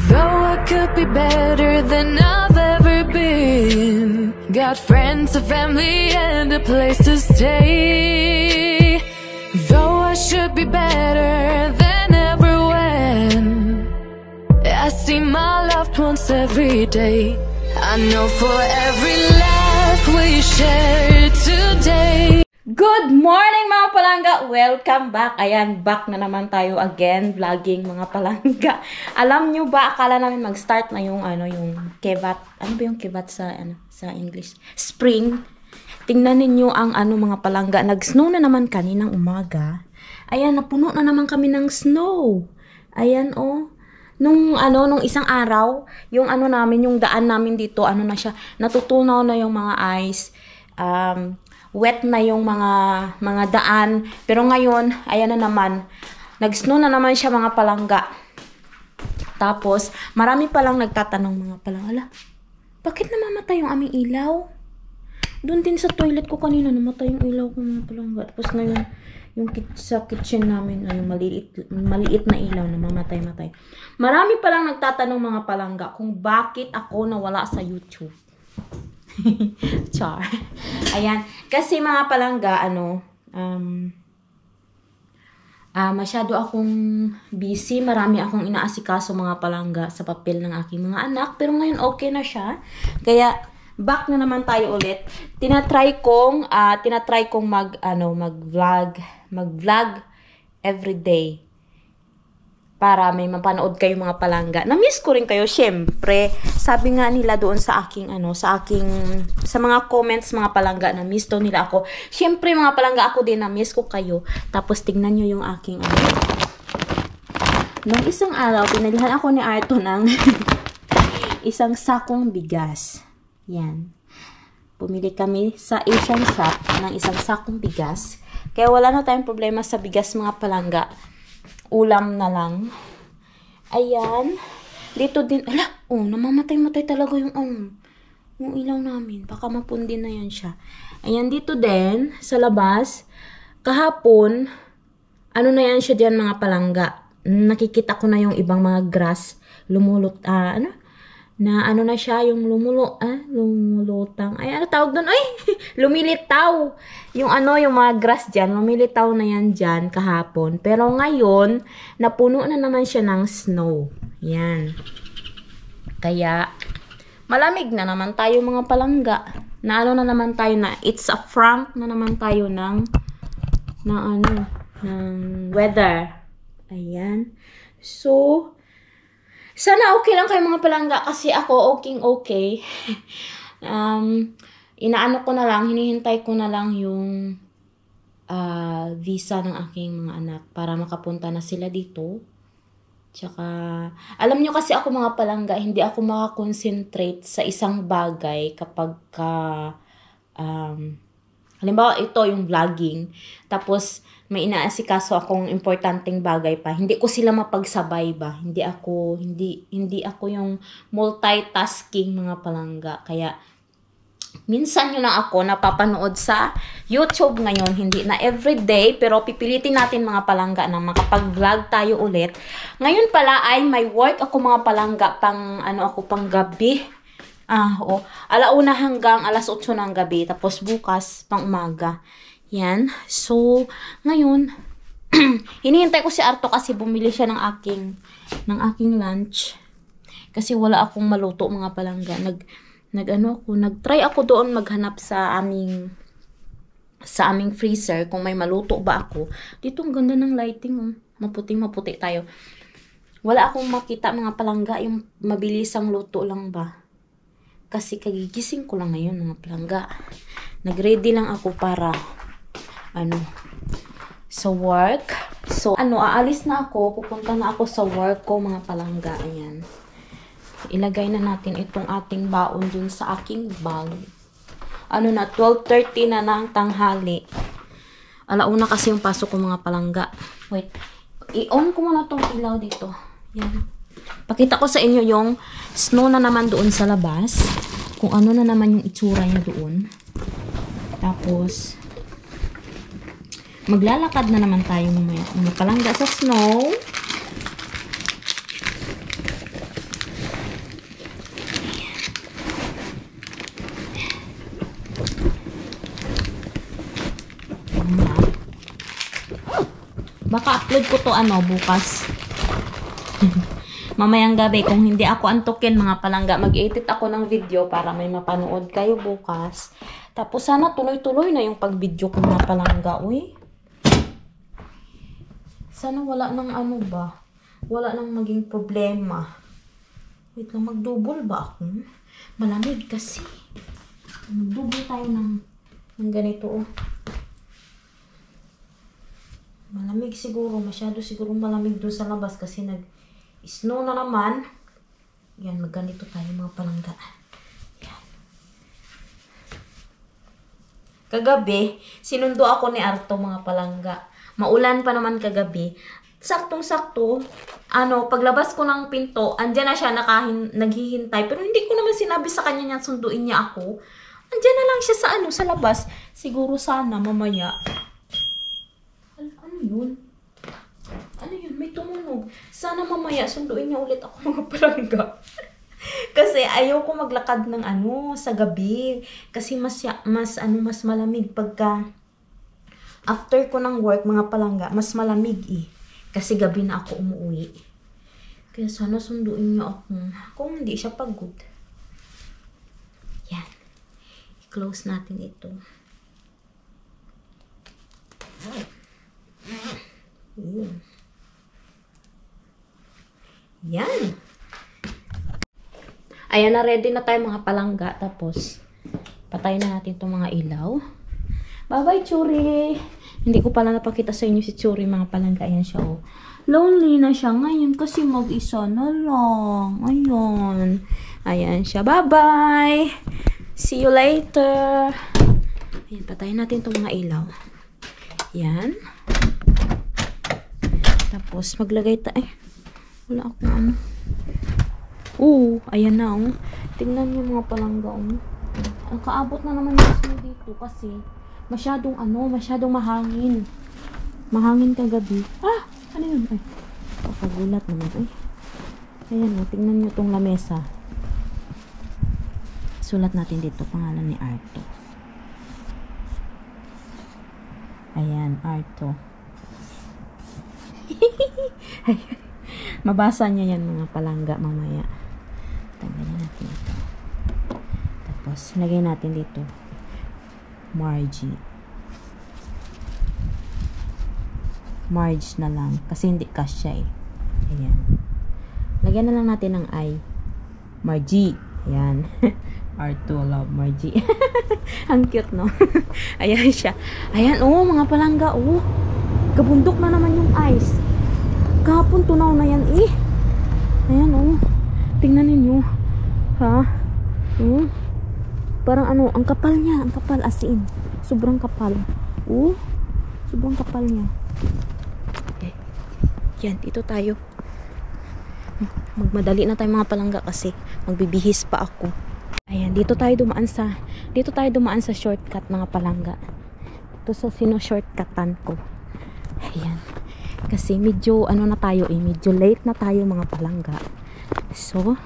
Though I could be better than I've ever been, got friends, a family, and a place to stay. Though I should be better than ever when I see my loved ones every day. I know for every laugh we share today. Good morning mga palangga! Welcome back! Ayan, back na naman tayo again, vlogging mga palangga. Alam nyo ba, akala namin mag-start na yung, yung kevat. Ano ba yung kevat sa English? Spring. Tingnan ninyo ang mga palangga. Nag-snow na naman kaninang umaga. Ayan, napuno na naman kami ng snow. Ayan, oh. Nung isang araw, yung namin, yung daan namin dito, na siya, natutunaw na yung mga ice. Wet na yung mga daan. Pero ngayon, ayan na naman. Nag-snow na naman siya mga palangga. Tapos, marami palang nagtatanong mga palangga, bakit namamatay yung aming ilaw? Doon din sa toilet ko kanina, namatay yung ilaw ko mga palangga. Tapos ngayon, sa kitchen namin, maliit na ilaw na mamatay-matay. Marami palang nagtatanong mga palangga kung bakit ako nawala sa YouTube. Char. Ayan. Kasi mga palangga, masyado akong busy. Marami akong inaasikaso mga palangga sa papel ng aking mga anak. Pero ngayon okay na siya. Kaya, back na naman tayo ulit. Tinatry kong mag-vlog everyday. Para may mapanood kayo mga palangga. Na-miss ko rin kayo, syempre. Sabi nga nila doon sa aking, sa mga comments mga palangga, na-miss daw nila ako. Syempre mga palangga, ako din, na-miss ko kayo. Tapos tingnan nyo yung aking, Nung isang araw, pinalihan ako ni Arto ng isang sakong bigas. Yan. Pumili kami sa Asian shop ng isang sakong bigas. Kaya wala na tayong problema sa bigas mga palangga. Ulam na lang. Ayan. Dito din. Namamatay-matay talaga yung ilaw namin. Baka mapundi na yan siya. Ayan, dito din. Sa labas. Kahapon. Na yan siya diyan mga palangga. Nakikita ko na yung ibang mga grass. Lumulot. Na siya, yung lumulutang. Ay, tawag doon? Ay, lumilitaw. Yung mga grass dyan, lumilitaw na yan dyan kahapon. Pero ngayon, napuno na naman siya ng snow. Yan. Kaya, malamig na naman tayo mga palangga. Na na naman tayo na, it's a frank na naman tayo ng weather. Ayan. So, sana okay lang kayo mga palangga kasi ako okay. Hinihintay ko na lang yung visa ng aking mga anak para makapunta na sila dito. Tsaka, alam nyo kasi ako mga palangga, hindi ako makakonsentrate sa isang bagay kapag halimbawa ito yung vlogging. Tapos, may inaasikaso akong importanteng bagay pa. Hindi ko sila mapagsabay ba? Hindi ako yung multitasking mga palangga. Kaya minsan yun lang ako napapanood sa YouTube ngayon. Hindi na everyday, pero pipilitin natin mga palangga na makapag-vlog tayo ulit. Ngayon pala ay may work ako mga palangga pang gabi. Alauna hanggang alas 8 ng gabi. Tapos bukas pang umaga. Yan. So, ngayon, hinihintay ko si Arto kasi bumili siya ng aking lunch. Kasi wala akong maluto mga palangga. Nag-try ako doon maghanap sa aming freezer kung may maluto ba ako. Dito ang ganda ng lighting, maputing-maputi tayo. Wala akong makita mga palangga yung mabilisang luto lang ba. Kasi kagigising ko lang ngayon mga palangga. Nag-ready lang ako para sa work. So, aalis na ako. Pupunta na ako sa work ko, mga palangga. Ayan. Ilagay na natin itong ating baon dun sa aking bag. 12:30 na ng tanghali. Alauna kasi yung pasok ko, mga palangga. Wait. I-on ko muna tong ilaw dito. Yan. Pakita ko sa inyo yung snow na naman doon sa labas. Kung ano na naman yung itsura niya doon. Tapos, maglalakad na naman tayo mamaya. Mga palangga sa snow. Baka upload ko to bukas. Mamayang gabi, kung hindi ako antukin mga palangga, mag-edit ako ng video para may mapanood kayo bukas. Tapos sana tuloy-tuloy na yung pag-video ko mga palangga. Uy. Sana wala nang wala nang maging problema. Wait lang, mag-double ba ako? Malamig kasi. Mag-double tayo ng ganito. Malamig siguro. Masyado siguro malamig doon sa labas kasi nag-snow na naman. Yan, magganito tayo mga palangga. Yan. Kagabi, sinundo ako ni Arto mga palangga. Maulan pa naman kagabi. Saktong-sakto, paglabas ko ng pinto, andyan na siya naghihintay. Pero hindi ko naman sinabi sa kanya niya, sunduin niya ako. Andyan na lang siya sa labas. Siguro sana mamaya. Ano yun? Ano yun? May tumunog. Sana mamaya sunduin niya ulit ako mga palangga. Kasi ayaw ko maglakad ng sa gabi. Kasi mas malamig pagka after ko ng work mga palangga, mas malamig Kasi gabi na ako umuwi. Kaya sana sunduin niyo ako. Kung hindi siya pagod. Yan. I-close natin ito. Yan. Ayan na, ready na tayo mga palangga. Tapos, patayin na natin itong mga ilaw. Bye-bye, Churi! Hindi ko pala napakita sa inyo si Churi, mga palangga. Ayan siya, Lonely na siya ngayon kasi mag-isa na lang. Ayun. Ayan siya. Bye-bye! See you later! Ayan, patayin natin itong mga ilaw. Yan. Tapos, maglagay tayo. Wala akong ayan na, Tingnan niyo mga palangga, Ang kaabot na naman yung snow dito kasi masyadong mahangin. Mahangin kagabi. Ano yun? Pagulat naman. Ayan, tingnan nyo tong lamesa. Sulat natin dito, pangalan ni Arto. Ayan, Arto. Mabasa niya yan mga palangga mamaya. Tanggalin natin ito. Tapos, lagay natin dito. Marge na lang. Kasi hindi kasya Ayan. Lagyan na lang natin ng I. Margie. Ayan. Arto love Margie. Ang cute, no? Ayan siya. Ayan, mga palangga, Kabundok na naman yung ice. Kahapon tunaw na yan, Ayan, Tingnan ninyo. Ha? Parang ang kapal niya. Ang kapal as in. Sobrang kapal. Sobrang kapal niya. Okay. Yan, dito tayo. Magmadali na tayo mga palangga kasi magbibihis pa ako. Ayan, dito tayo dumaan sa shortcut mga palangga. Ito sa shortcutan ko. Ayan. Kasi medyo na tayo medyo late na tayo mga palangga. So,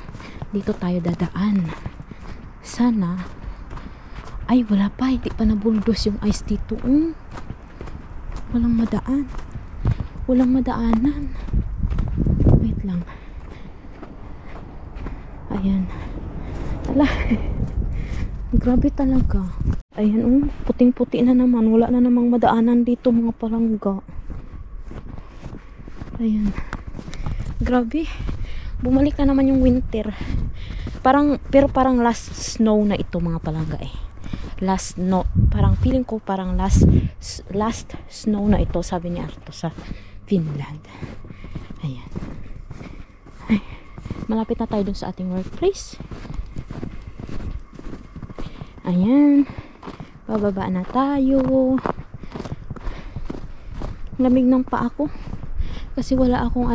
dito tayo dadaan. Sana wala pa, hindi pa nabuldos yung ice dito. Walang madaanan. Wait lang. Ayan. Ala. Grabe talaga. Ayan, puting-puti na naman. Wala na namang madaanan dito mga palangga. Ayan. Grabe. Bumalik na naman yung winter. Pero parang last snow na ito mga palangga Last snow. Parang feeling ko parang last snow na ito, sabi ni Arto sa Finland. Ayan. Malapit na tayo dun sa ating workplace. Ayan. Bababa na tayo. Lamig ng paa ko. Kasi wala akong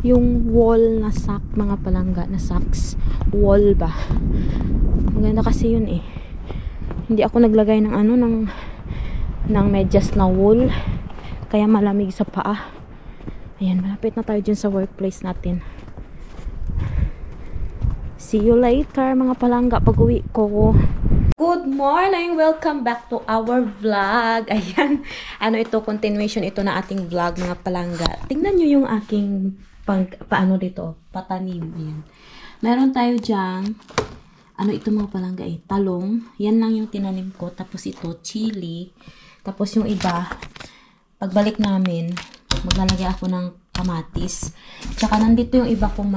yung wall na sock mga palangga na socks. Wall ba? Maganda kasi yun Hindi ako naglagay ng ng medyas na wool. Kaya malamig sa paa. Ayan, malapit na tayo dyan sa workplace natin. See you later mga palangga pag uwi ko. Good morning! Welcome back to our vlog. Ayan. Ano ito? Continuation ito na ating vlog, mga palangga. Tingnan nyo yung aking paano dito? Patanim. Ayan. Meron tayo dyan. Ano ito mga palangga eh? Talong. Yan lang yung tinanim ko. Tapos ito, chili. Tapos yung iba, pagbalik namin, maglalagay ako ng kamatis. Tsaka nandito yung iba kong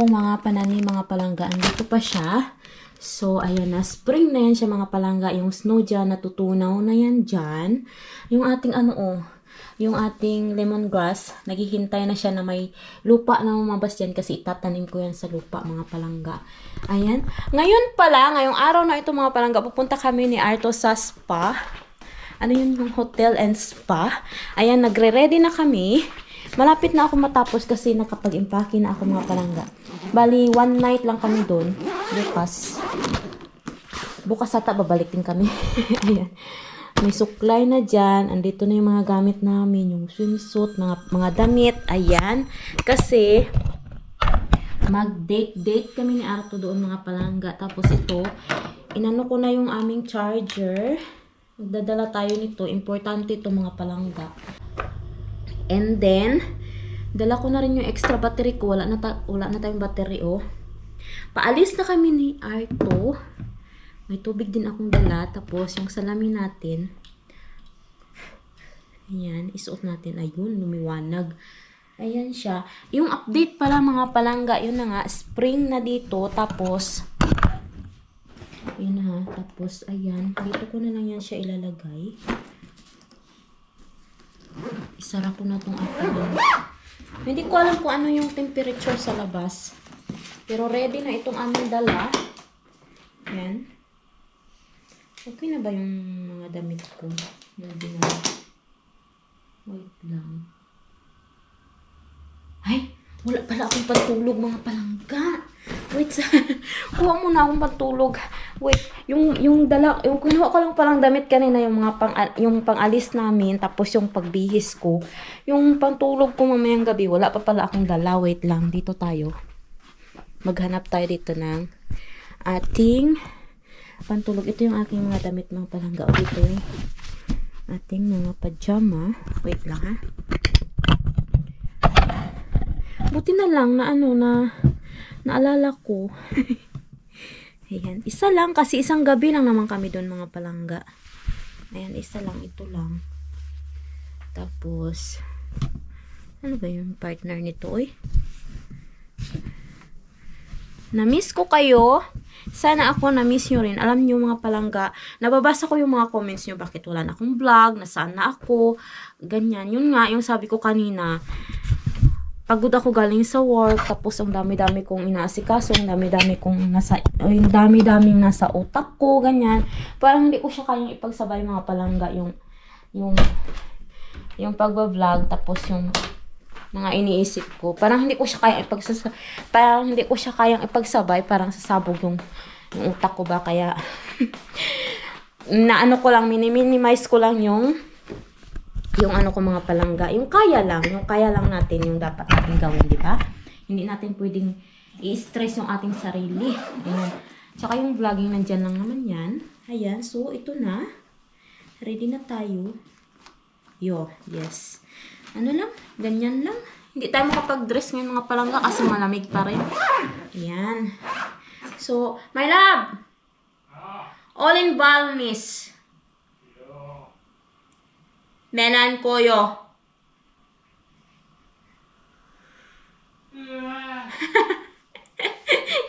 mga pananim, mga palangga. Andito pa siya. So, ayan na. Spring na yan siya, mga palangga. Yung snow dyan, natutunaw na yan dyan. Yung ating yung ating lemongrass, naghihintay na siya na may lupa na lumabas dyan kasi itatanim ko yan sa lupa, mga palangga. Ayan. Ngayon pala, ngayong araw na ito, mga palangga, pupunta kami ni Arto sa spa. Ano yun? Yung hotel and spa. Ayan, nagre-ready na kami. Malapit na ako matapos kasi nakapag-impake na ako, mga palangga. Bali, 1 night lang kami doon. Bukas ata babalik din kami. Ayan. May suklay na dyan. Andito na yung mga gamit namin. Yung swimsuit, mga damit. Ayan. Kasi, mag-date kami ni Arto doon, mga palangga. Tapos ito, inano ko na yung aming charger. Magdadala tayo nito. Importante ito, mga palangga. And then, dala ko na rin yung extra battery ko. Wala na tayong battery, oh. Paalis na kami ni Arto. May tubig din akong dala. Tapos, yung salamin natin. Ayan, isuot natin. Ayun, lumiwanag. Ayan siya. Yung update pala, mga palangga, yun na nga. Spring na dito. Tapos, yun na. Tapos, ayan. Dito ko na lang yan siya ilalagay. Isara ko na itong ating. Hindi ko alam kung ano yung temperature sa labas. Pero ready na itong aming dala. Ayan. Okay na ba yung mga damit ko? Ready na. Wait lang. Ay! Wala pala akong pantulog, mga palangga. Wait, kuha muna akong pantulog. Wait, yung kinuha ko lang palang damit kanina, yung pangalis namin, tapos yung pagbihis ko. Yung pantulog ko mamayang gabi, wala pa pala akong dala. Wait lang, dito tayo. Maghanap tayo dito ng ating pantulog. Ito yung aking mga damit, mga palangga. O dito yung ating mga pajama. Wait lang, ha. Buti na lang na naalala ko. Ayan, isa lang kasi isang gabi lang naman kami doon, mga palangga. Ayan, isa lang, ito lang. Tapos, ano ba yung partner nito, oy? Na-miss ko kayo. Sana ako na-miss nyo rin. Alam nyo, mga palangga, nababasa ko yung mga comments nyo, bakit wala na akong vlog, nasaan na ako, ganyan. Yun nga, yung sabi ko kanina, pagod ako galing sa work, tapos ang dami-dami kong inaasikaso, ang dami-daming nasa utak ko, ganyan. Parang hindi ko siya kayang ipagsabay, mga palangga, yung pagba-vlog, tapos yung mga iniisip ko. Parang hindi ko siya kayang ipagsabay, parang sasabog yung utak ko ba, kaya naano ko lang, minimize ko lang yung ano ko, mga palangga, yung kaya lang natin, yung dapat natin gawin, di ba? Hindi natin pwedeng i-stress yung ating sarili. Ayan. Tsaka yung vlogging, nandyan lang naman yan. Ayan, so ito na. Ready na tayo. Yes. Ano lang, ganyan lang. Hindi tayo makapag-dress ngayon, mga palangga, kasi malamig pa rin. Ayan. So, my love! All in balmis. Menan koyo.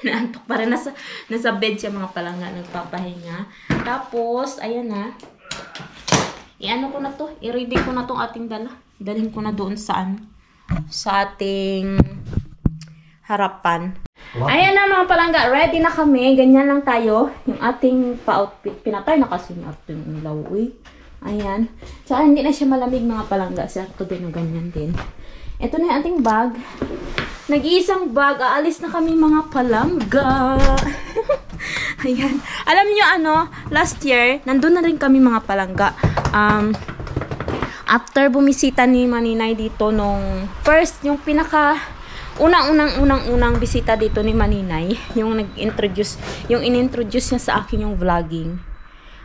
Naantok pa rin. Nasa bed siya, mga palangga, nagpapahinga. Tapos, ayan na. I-ano ko na to. I-ready ko na tong ating dala. Dalhin ko na doon sa ating harapan. What? Ayan na, mga palangga. Ready na kami. Ganyan lang tayo. Yung ating pa-outfit. Pinatay na kasi yung ating ilaw. Ayan. Tsaka hindi na siya malamig, mga palangga. Sa ito din, ganyan din. Ito na yung ating bag. Nag-iisang bag. Aalis na kami, mga palangga. Ayan. Alam nyo, last year, nandun na rin kami, mga palangga. After bumisita ni Maninay dito nung first, yung pinaka unang bisita dito ni Maninay, yung nag-introduce, yung in-introduce niya sa akin yung vlogging.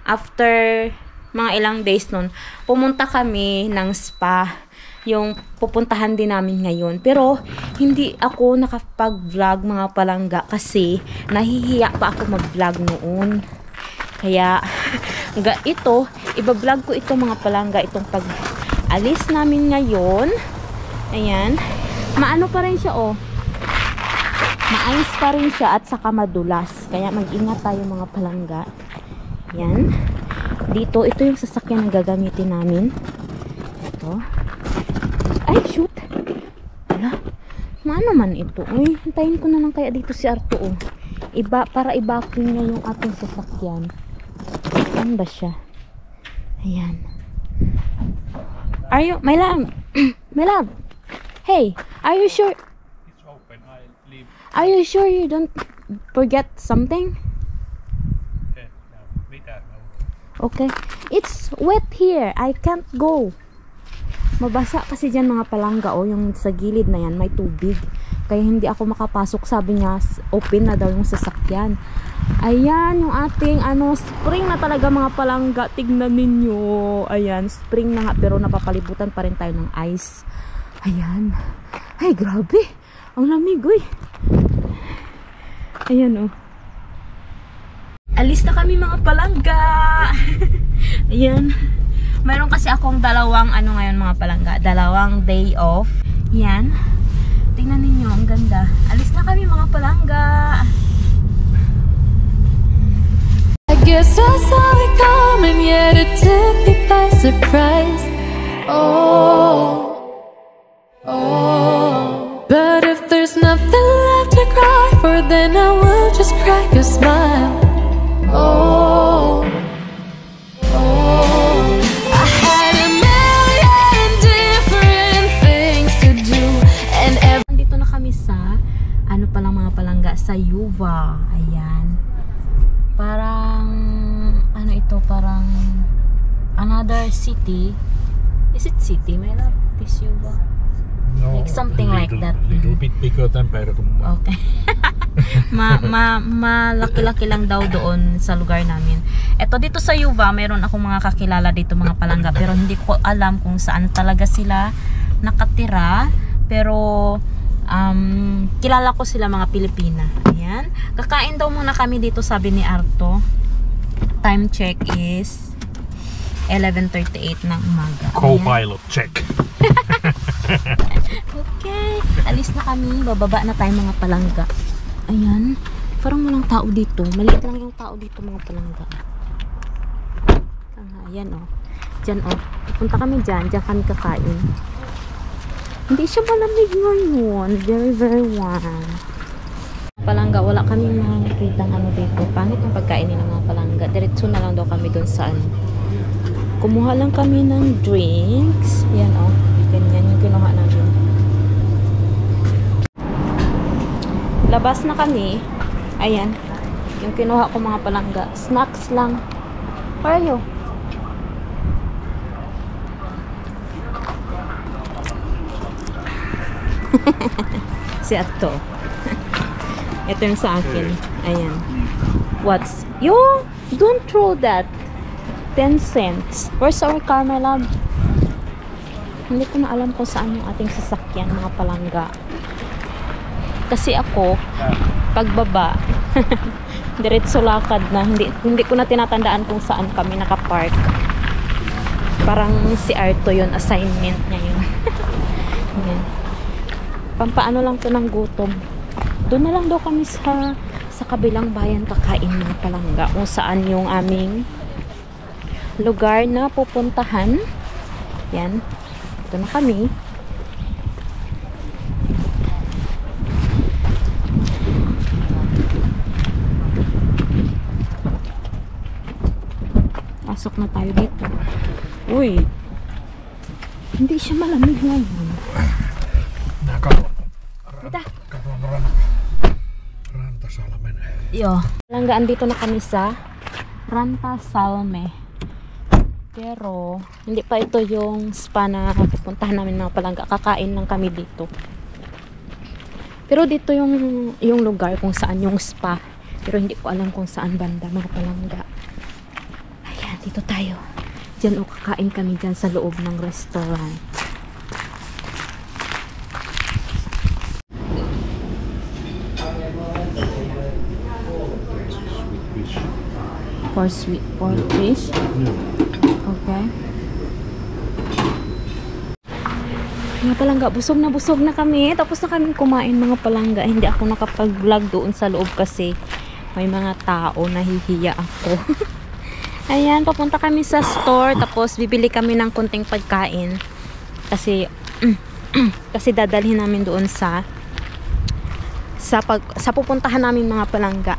After mga ilang days nun, pumunta kami ng spa, yung pupuntahan din namin ngayon. Pero hindi ako nakapag-vlog mga palangga kasi nahihiya pa ako mag-vlog noon. Kaya ito, iba-vlog ko ito mga palangga, itong pag-alis namin ngayon. Ayan. Maano pa rin siya, oh. Maayos pa rin siya at saka madulas. Kaya mag-ingat tayo mga palangga. Yan. Dito, ito yung sasakyan na gagamitin namin. Ito. Ay, shoot. Wala. Maano man ito? Uy, hintayin ko na lang kaya dito si Arto, oh. Para i-backing niya yung ating sasakyan. Saan ba siya? Ayan. Are you, my love? My love? Hey, are you sure? It's open. I'll leave. Are you sure you don't forget something? Yeah, no, wait there. No. Okay. It's wet here. I can't go. Mabasa kasi dyan mga palangga, oh, yung sa gilid na yan may tubig. Kaya hindi ako makapasok. Sabi niya, open na daw yung sasakyan. Ayan, yung ating spring na talaga mga palangga. Tignan ninyo. Ayan, spring na nga pero napapalibutan pa rin tayo ng ice. Ayan. Ay, grabe. Ang lamig, uy. Ayan, oh. Alis na kami mga palangga. Ayan. Mayroon kasi akong dalawang ngayon mga palangga. Dalawang day off. Ayan. Tingnan ninyo, ang ganda. Alis na kami mga palangga. I guess I saw it coming, yet it took me by surprise. Oh. But if there's nothing left to cry for, then I will just crack a smile. Oh, I had a million different things to do, and Nandito na kami sa palang mga palangga, sa Yuva. Ayan. Parang ito, parang another city. Is it city? May love this Yuva. No, Like something like that. Little bit bigger than Perkum. Okay. Malaki-laki lang daw doon sa lugar namin. Eto dito sa Yuva, meron akong mga kakilala dito mga palangga, pero hindi ko alam kung saan talaga sila nakatira. Pero kilala ko sila mga Pilipina. Ayan. Kakain daw muna kami dito, sabi ni Arto. Time check is 11:38 ng umaga. Co-pilot check. Okay, alis na kami. Bababa na tayo mga palangga. Ayan, parang walang tao dito. Maliit lang yung tao dito mga palangga. Ayan, oh. Diyan, oh. Punta kami dyan. Diyan kami kakain. Hindi siya malamig ngayon. Very, very warm. Palangga, wala kami makikita dito. Pangit ang pagkain ng mga palangga. Diretso na lang daw kami doon sa Kumuha lang kami ng drinks. Yan, oh. Ganyan yung kinuha namin. Labas na kami. Ayan. Yung kinuha ko mga palangga. Snacks lang. Where are you? Si Ato. Ito yung sa akin. Ayan. What's? Yo! Don't throw that. 10 cents. Where's our car, my love? Hindi ko na alam kung saan yung ating sasakyan, mga palangga. Kasi ako, pagbaba, diretso lakad na. Hindi ko na tinatandaan kung saan kami nakapark. Parang si Arto yun, assignment niya yun. Pampaano lang to ng gutom. Doon na lang daw kami sa kabilang bayan kakain mga palangga. Kung saan yung aming lugar na pupuntahan. Yan. Ito na kami. Pasok na tayo dito. Uy. Hindi siya malamig ngayon. Bita. Ranta Salmen. Yo. Langgaan dito na kami sa Ranta Salme. Pero, hindi pa ito yung spa na pupuntahan namin mga palangga. Kakain lang kami dito. Pero dito yung lugar kung saan yung spa. Pero hindi ko alam kung saan banda, mga palangga. Ayan, dito tayo. Diyan o kakain kami dyan sa loob ng restaurant. For fish. Okay. Mga palangga, busog na kami. Tapos na kami kumain, mga palangga. Hindi ako nakapag-vlog doon sa loob kasi may mga tao, nahihiya ako. Ayan, papunta kami sa store. Tapos bibili kami ng konting pagkain. Kasi kasi dadalhin namin doon sa pupuntahan namin, mga palangga.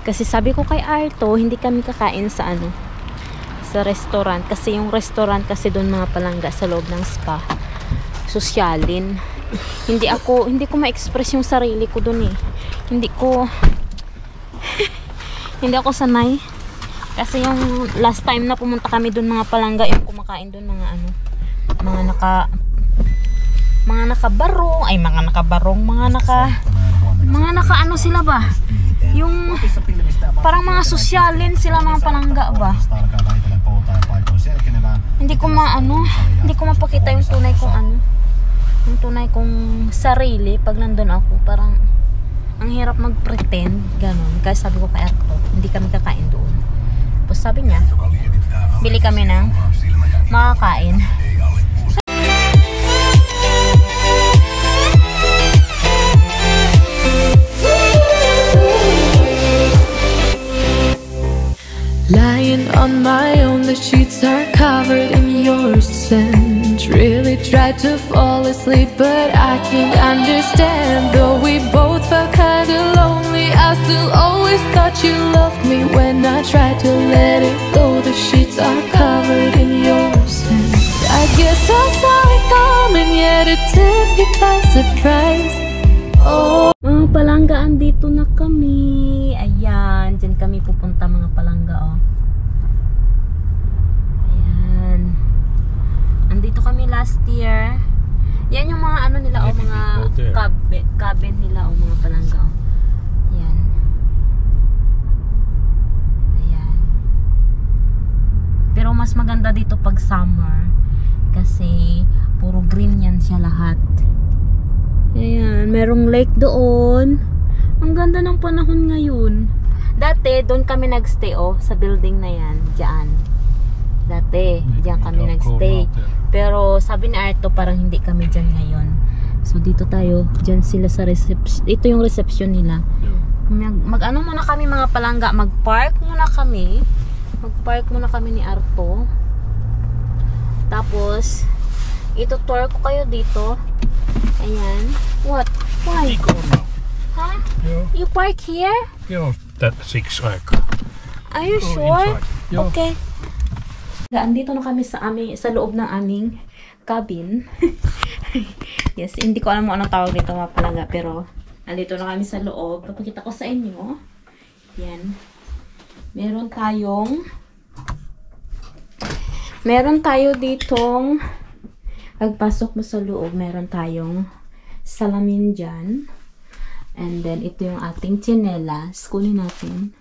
Kasi sabi ko kay Arto, hindi kami kakain sa sa restaurant. Kasi yung restaurant kasi doon, mga palangga, sa loob ng spa. Sosyalin. Hindi ko ma-express yung sarili ko doon eh. Hindi ako sanay. Kasi yung last time na pumunta kami doon, mga palangga, yung kumakain doon, mga naka sila ba? Yung parang mga sosyalin sila, mga palangga ba? Hindi ko mapakita yung tunay kong sarili pag nandun ako. Parang ang hirap mag-pretend, ganun. Kaya sabi ko kay Arto, hindi kami kakain doon. Tapos sabi niya, bili kami ng makakain. Lying on my own, the sheets are covered in your scent. Really tried to fall asleep, but I can't understand. Though we both felt kinda lonely, I still always thought you loved me. When I tried to let it go, the sheets are covered in your scent. I guess I saw it coming, yet it took me by surprise. Oh, mga palangga, andito na kami. Ayan, dyan kami pupunta, mga palangga, oh. Ayan. Andito kami last year. Yan yung mga nila, oh, mga cabin nila, oh, mga palangga, oh. Ayan. Ayan. Pero mas maganda dito pag summer. Kasi puro green yan siya lahat. Ayan, merong lake doon. Ang ganda ng panahon ngayon. Dati, doon kami nagstay, oh, sa building na yan, dyan. Dati, dyan kami nagstay. Pero sabi ni Arto, parang hindi kami dyan ngayon. So, dito tayo. Dyan sila sa reception. Ito yung reception nila. Mag-ano muna kami, mga palangga. Mag-park muna kami. Mag-park muna kami ni Arto. Tapos, ito tour ko kayo dito. Ayan. What? Why? Huh? Yeah. You park here? That 6 o'clock. Are you sure? Yeah. Okay. Andito na kami sa loob ng aming cabin. Yes, hindi ko alam mo anong tawag dito, mga palangga, pero andito na kami sa loob. Papakita ko sa inyo. Yan. Meron tayo ditong pagpasok mo sa loob, meron tayong salamin dyan. And then, ito yung ating tsinelas. Kunin natin.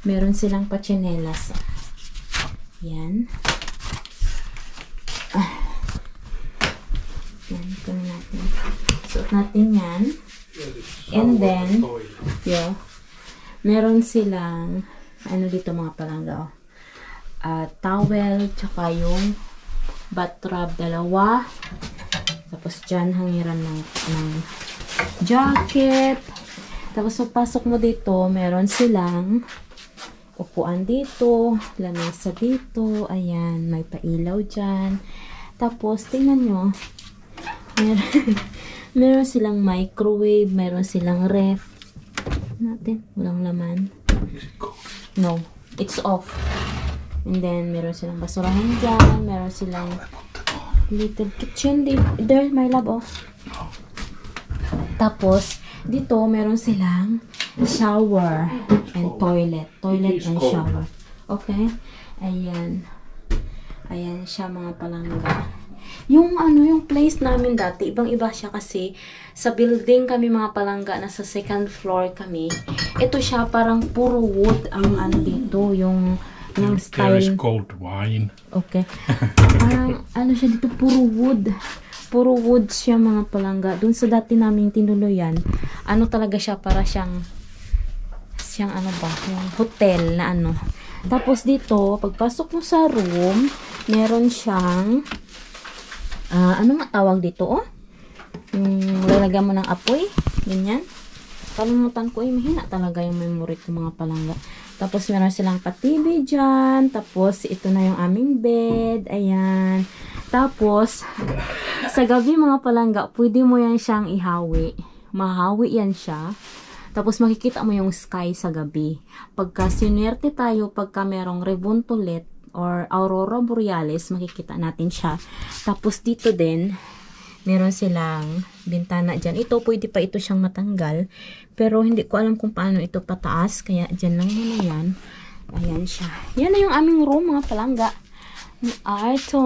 Meron silang pa-tsinelas. Yan. Yan, kunin natin. Suot natin yan. And then, meron silang, dito, mga palangga, towel, tsaka yung bathrobe, dalawa. Tapos dyan, hangiran ng jacket. Tapos pagpasok mo dito, meron silang upuan dito, lamesa dito. Ayan, may pailaw dyan. Tapos, tingnan nyo, meron silang microwave, meron silang ref. Natin, walang laman. No, it's off. And then, meron silang basurahan dyan. Meron silang little kitchen. There, my love, oh. Tapos, dito, meron silang shower and toilet. Toilet and shower. Okay? Ayan. Ayan siya, mga palangga. Yung ano, yung place namin dati, ibang-iba siya kasi sa building kami mga palangga, nasa second floor kami. Ito siya parang puro wood ang ano dito, yung There is style. cold wine. Okay. Parang ano siya dito, puro wood. Puro wood siya mga palangga. Doon sa dati naming tinuluyan, ano talaga siya, para siyang ano ba, yung hotel na ano. Tapos dito, pagpasok mo sa room, meron siyang ano nga tawag dito, oh? Yung lalagyan mo ng apoy, ganyan. Kalimutan ko, mahina talaga yung memory ko mga palangga. Tapos meron silang pa-TV dyan. Tapos ito na yung aming bed. Ayan. Tapos, sa gabi mga palangga, pwede mo yan siyang ihawi. Mahawi yan siya. Tapos makikita mo yung sky sa gabi. Pagka sinuwerte tayo, pagka merong rebuntulet or aurora borealis, makikita natin siya. Tapos dito din, meron silang bintana dyan. Ito, pwede pa ito siyang matanggal. Pero hindi ko alam kung paano ito pataas. Kaya dyan lang muna yan. Ayan siya. Yan na yung aming room, mga palangga. Ito.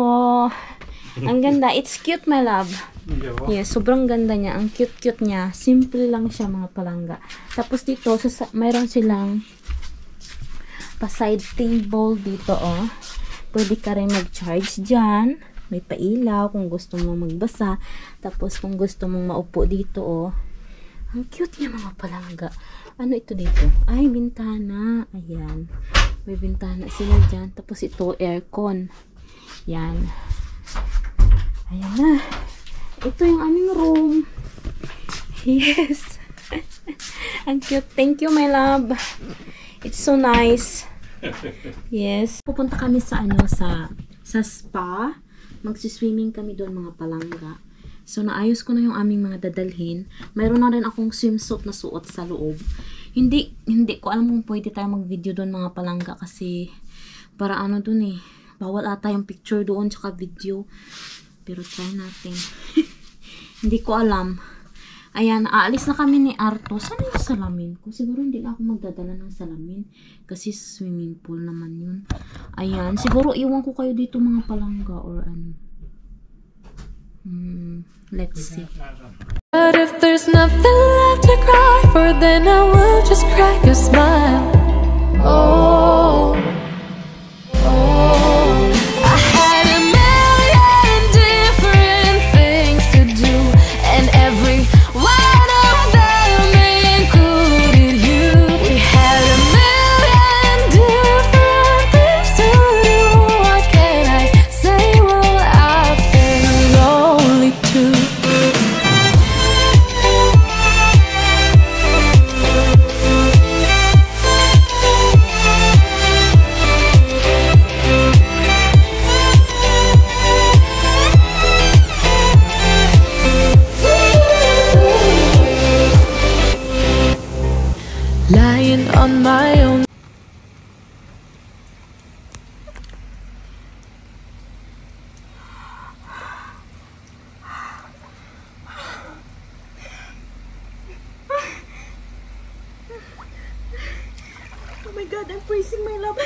Ang ganda. It's cute, my love. Yes, sobrang ganda niya. Ang cute-cute niya. Simple lang siya, mga palangga. Tapos dito, mayroon silang pa-side table dito, oh. Pwede ka rin mag-charge dyan. May pailaw kung gusto mo magbasa. Tapos kung gusto mong maupo dito, oh. Ang cute niya, mga palangga. Ano ito dito? Ay, bintana. Ayan. May bintana sila dyan. Tapos ito, aircon. Yan. Ayan na. Ito yung aming room. Yes. Ang cute. Thank you, my love. It's so nice. Yes. Pupunta kami sa ano, sa spa. Magsiswimming kami doon, mga palangga. So, naayos ko na yung aming mga dadalhin. Mayroon na rin akong swimsuit na suot sa loob. Hindi ko alam kung pwede tayo mag-video doon, mga palangga, kasi para ano doon eh. Bawal ata yung picture doon tsaka video. Pero try natin. Hindi ko alam. Ayan, aalis na kami ni Arto. Saan yung salamin ko? Siguro hindi na ako magdadala ng salamin. Kasi swimming pool naman yun. Ayan, siguro iwan ko kayo dito, mga palangga, or ano. Let's see. But if there's nothing left to cry for, then I will just crack a smile. Oh, oh. I had a million different things to do, and every one of them included you. We had a million different things to do. What can I say? Well, I've been lonely too. Lying on my own. Oh my God, I'm freezing, my love.